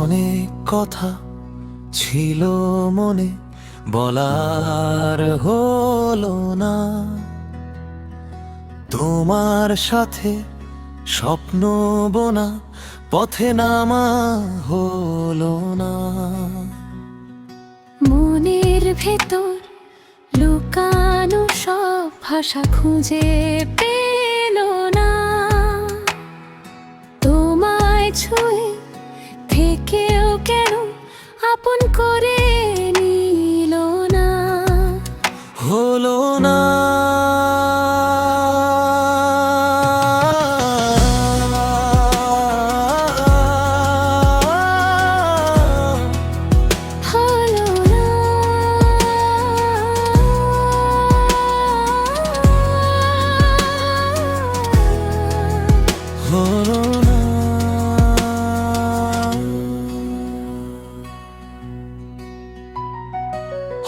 অনেক কথা ছিল মনে, বলার হলো না। তোমার সাথে স্বপ্ন বোনা, পথে নামা হলো না। মনের ভেতর লুকানো সব ভাষা খুঁজে পেল না। তোমায় ছুঁয়ে থেকেও কেন আপন করে নিল না। হলো না। হলো না। হলো না।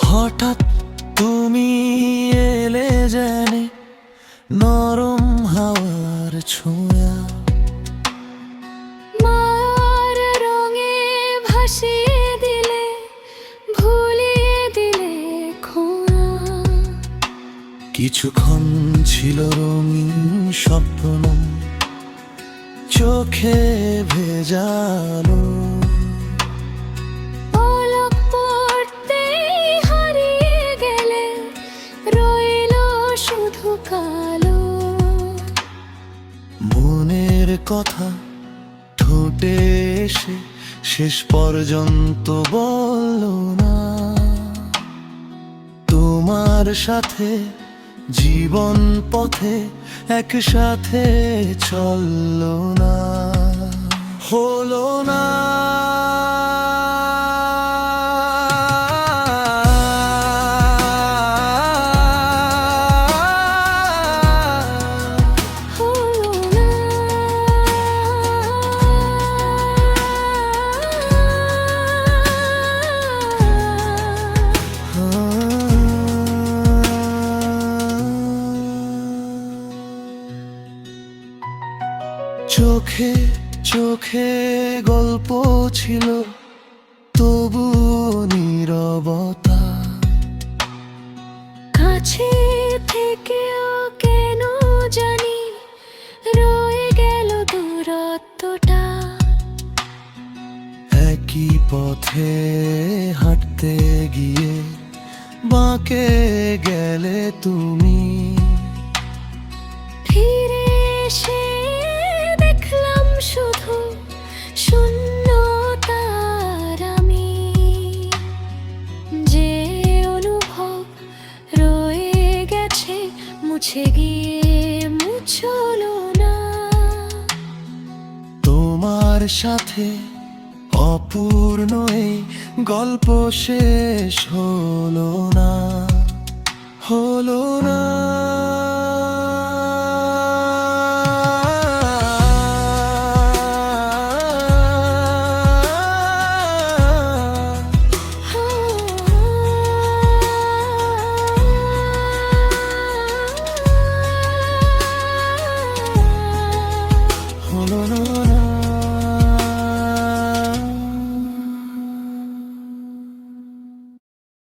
হঠাৎ তুমি এলে জানে, নরম হাওয়ার ছোঁয়া, মার রঙে ভাসিয়ে দিলে, ভুলিয়ে দিলে খোঁয়া। কিছুক্ষণ ছিল রঙিন স্বপ্ন, চোখে ভেজালো। পলক পড়তেই হারিয়ে গেলে, রইল শুধু কালো। মনের কথা ঠোঁটে এসে শেষ পর্যন্ত বললো না। তোমার সাথে জীবন পথে একসাথে চললো না। হলো না। হলো না। চোখে চোখে গল্প ছিল, তবু নীরবতা। কাছে থেকেও কেন জানি রয়ে গেল দূরত্বটা। একই পথে হাঁটতে গিয়ে বাঁকে গেলে তুমি। ফিরে এসে দেখলাম শুধু শূন্যতার আমি। যে অনুভব রয়ে গেছে মুছে গিয়ে মুছলো না। তোমার সাথে অপূর্ণ এই গল্প শেষ হলো না। হলো না।